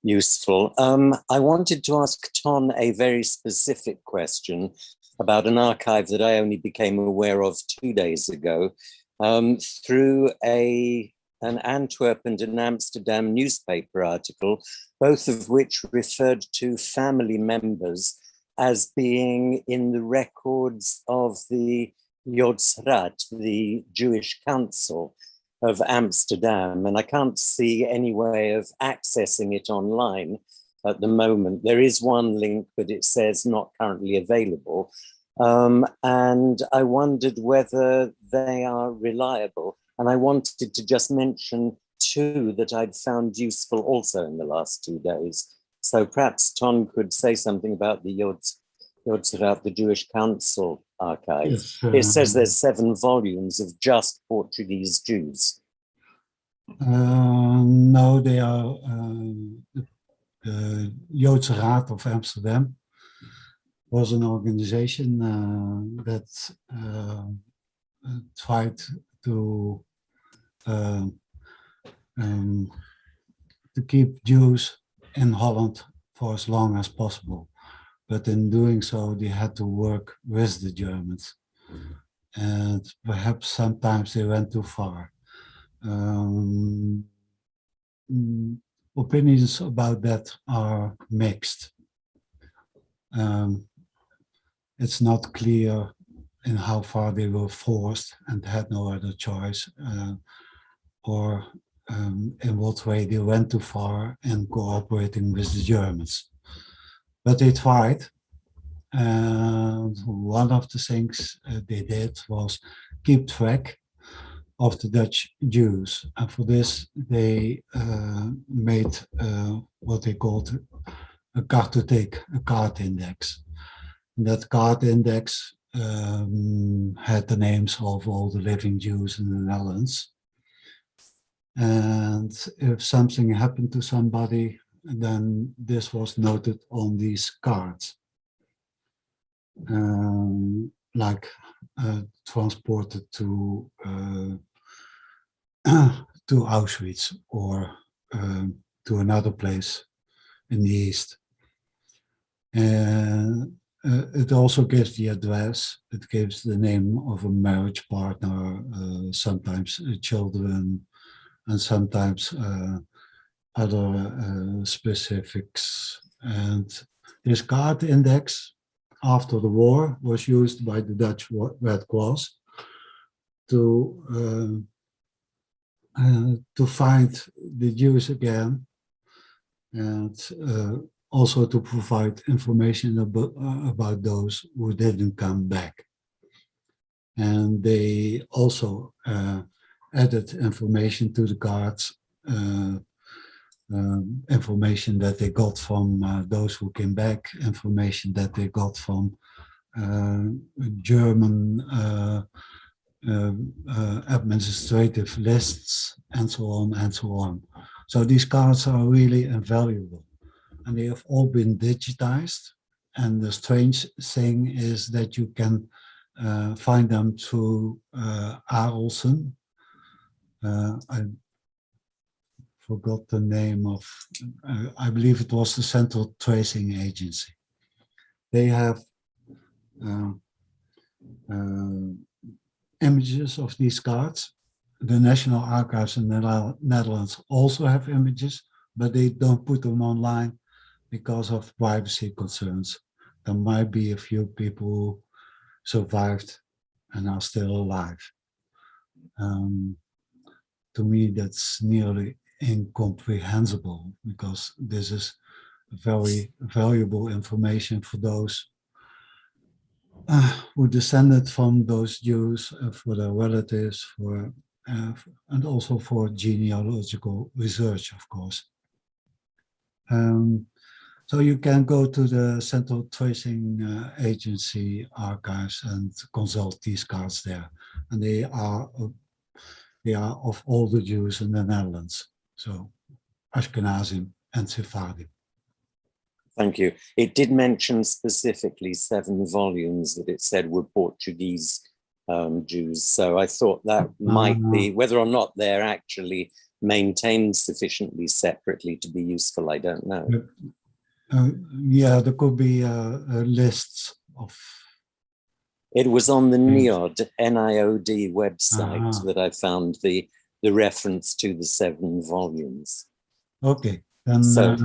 S3: useful. I wanted to ask Ton a very specific question about an archive that I only became aware of 2 days ago through an Antwerp and an Amsterdam newspaper article, both of which referred to family members as being in the records of the Jodsraad, the Jewish Council of Amsterdam, and I can't see any way of accessing it online at the moment. There is one link, but it says not currently available, and I wondered whether they are reliable. And I wanted to just mention two that I'd found useful also in the last 2 days. So perhaps Ton could say something about the Jodsraad, the Jewish Council archive. Yes, it says there's 7 volumes of just Portuguese Jews.
S2: No, they are the Jodsraad of Amsterdam was an organization that tried to keep Jews in Holland for as long as possible. but in doing so, they had to work with the Germans. And perhaps sometimes they went too far. Opinions about that are mixed. It's not clear in how far they were forced and had no other choice, or in what way they went too far in cooperating with the Germans. But they tried, and one of the things they did was keep track of the Dutch Jews, and for this they made what they called a cartotheek, a card index. And that card index had the names of all the living Jews in the Netherlands. And if something happened to somebody, then this was noted on these cards, like transported to Auschwitz or to another place in the East. And it also gives the address, it gives the name of a marriage partner, sometimes children, and sometimes other specifics. And this card index, after the war, was used by the Dutch Red Cross to find the Jews again, and also to provide information about those who didn't come back. And they also added information to the cards, information that they got from those who came back, information that they got from German administrative lists, and so on and so on. So these cards are really invaluable, and they have all been digitized. And the strange thing is that you can find them through Arolsen. I forgot the name of, I believe it was the Central Tracing Agency. They have images of these cards. The National Archives in the Netherlands also have images, but they don't put them online because of privacy concerns. There might be a few people who survived and are still alive. To me, that's nearly incomprehensible, because this is very valuable information for those who descended from those Jews, for their relatives, and also for genealogical research, of course. So you can go to the Central Tracing Agency archives and consult these cards there, and they are of all the Jews in the Netherlands, so Ashkenazim and Sephardim.
S3: Thank you. It did mention specifically 7 volumes that it said were Portuguese Jews, so I thought that might be, whether or not they're actually maintained sufficiently separately to be useful, I don't know.
S2: Yeah, there could be lists of...
S3: It was on the NIOD, NIOD website that I found the reference to the 7 volumes.
S2: Okay, then so,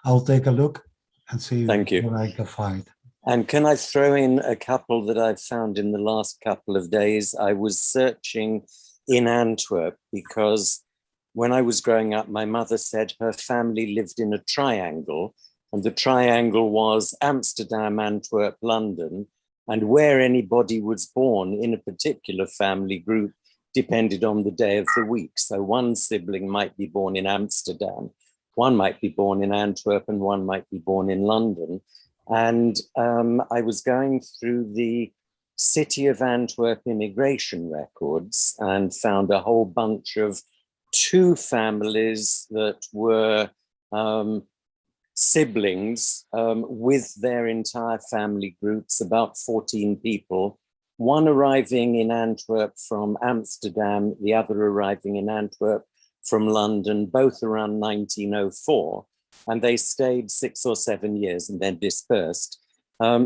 S2: I'll take a look and see what I can find.
S3: And can I throw in a couple that I've found in the last couple of days? I was searching in Antwerp because when I was growing up, my mother said her family lived in a triangle, and the triangle was Amsterdam, Antwerp, London, and where anybody was born in a particular family group depended on the day of the week. So one sibling might be born in Amsterdam, one might be born in Antwerp, and one might be born in London. And I was going through the City of Antwerp immigration records and found a whole bunch of 2 families that were siblings with their entire family groups, about 14 people, one arriving in Antwerp from Amsterdam, the other arriving in Antwerp from London, both around 1904. and they stayed 6 or 7 years and then dispersed.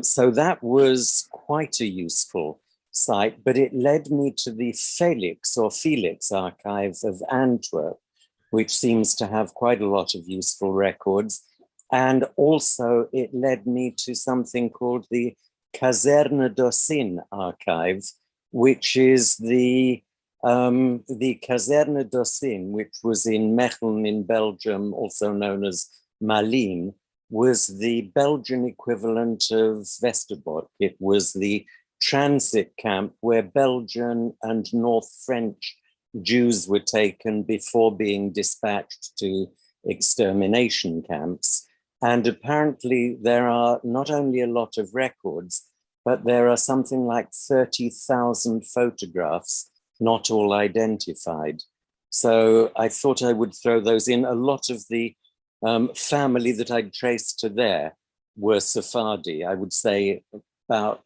S3: So that was quite a useful site, but it led me to the Felix archive of Antwerp, which seems to have quite a lot of useful records. And also it led me to something called the Kazerne d'Ossin archive, which is the Kazerne d'Ossin, which was in Mechelen in Belgium, also known as Malines, was the Belgian equivalent of Westerbork. It was the transit camp where Belgian and North French Jews were taken before being dispatched to extermination camps. And apparently there are not only a lot of records, but there are something like 30,000 photographs, not all identified. So I thought I would throw those in. A lot of the family that I'd traced to there were Sephardi. I would say about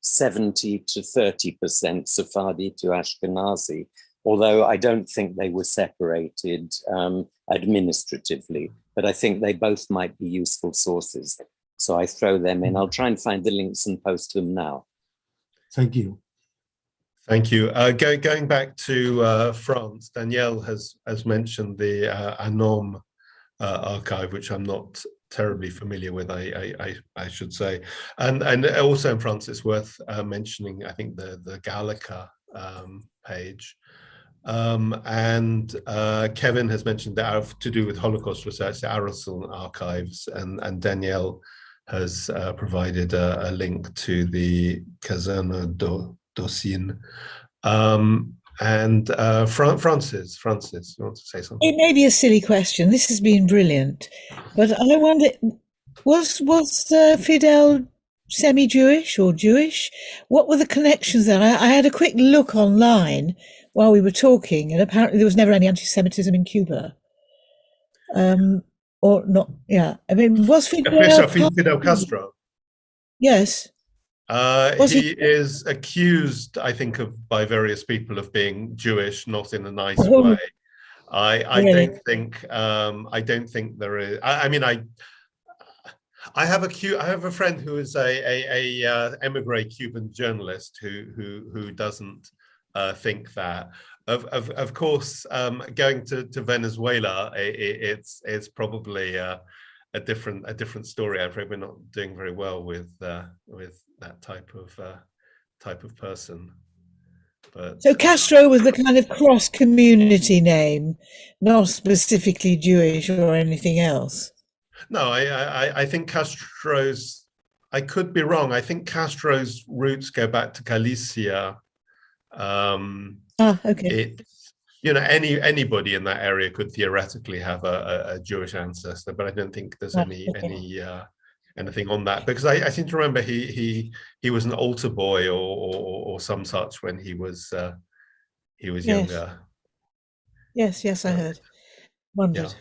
S3: 70 to 30% Sephardi to Ashkenazi, although I don't think they were separated administratively, but I think they both might be useful sources. So I throw them in. I'll try and find the links and post them now.
S2: Thank you.
S1: Thank you. Going back to France, Danielle has mentioned the Anom archive, which I'm not terribly familiar with, I should say, and also in France it's worth mentioning, I think, the Gallica page, and Kevin has mentioned that to do with Holocaust research, the Arusel archives, and Danielle has provided a link to the Kazerne d'Ossin. And Francis, you want to say something?
S4: It may be a silly question. This has been brilliant, but I wonder, was Fidel semi-Jewish or Jewish? What were the connections there? I had a quick look online while we were talking, and apparently there was never any anti-Semitism in Cuba. Or not? Yeah, I mean, was
S1: Fidel Castro?
S4: Yes.
S1: He is accused, I think, by various people of being Jewish, not in a nice way. I don't think there is. I mean, I have a friend who is a emigre Cuban journalist who doesn't think that. Of course, going to Venezuela, it's probably a different story. I'm afraid we're not doing very well with that type of person. But
S4: so Castro was the kind of cross community name, not specifically Jewish or anything else.
S1: No, I think Castro's. I could be wrong. I think Castro's roots go back to Galicia.
S4: Okay.
S1: Anybody in that area could theoretically have a Jewish ancestor, but I don't think there's anything on that, because I seem to remember he was an altar boy or some such when he was younger.
S4: Yes, I heard. Wondered.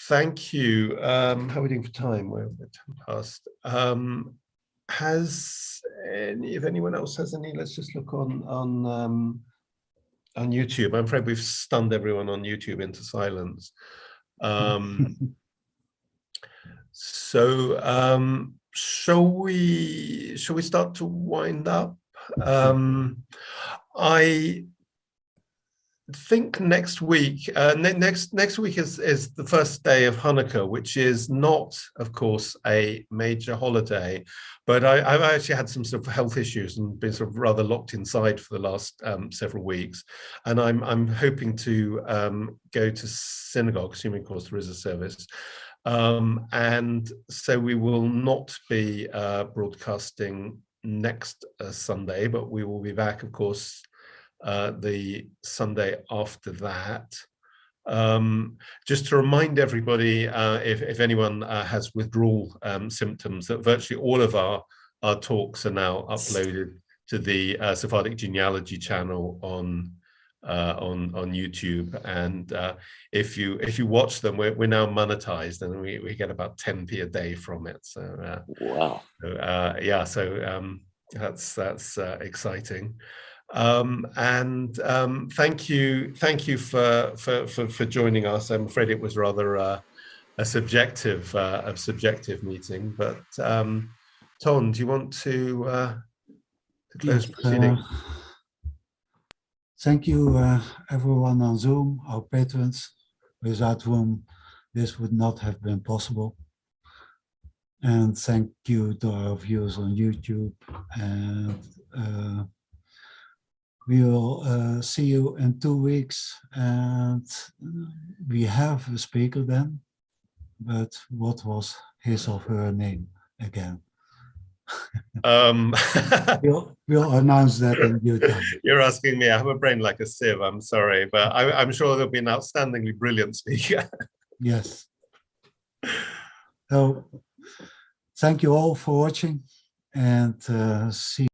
S1: Thank you. How are we doing for time? We're 10 past. If anyone else has any, let's just look on YouTube. I'm afraid we've stunned everyone on YouTube into silence. So shall we start to wind up? I think next week next week is the first day of Hanukkah, which is not, of course, a major holiday, but I've actually had some sort of health issues and been sort of rather locked inside for the last several weeks, and I'm hoping to go to synagogue, assuming, of course, there is a service, and so we will not be broadcasting next Sunday, but we will be back, of course, the Sunday after that. Just to remind everybody, if anyone has withdrawal symptoms, that virtually all of our talks are now uploaded to the Sephardic Genealogy channel on YouTube, and if you watch them, we're now monetized, and we get about 10p a day from it. So
S3: wow.
S1: So that's exciting. Thank you for joining us. I'm afraid it was rather a subjective meeting, but Ton, do you want to close proceedings?
S2: Thank you, everyone on Zoom, our patrons, without whom this would not have been possible. And thank you to our viewers on YouTube. And we will see you in 2 weeks. And we have a speaker then, but what was his or her name again? We'll announce that in due time.
S1: You're asking me. I have a brain like a sieve. I'm sorry, but I'm sure there'll be an outstandingly brilliant speaker.
S2: Yes. So thank you all for watching, and see you.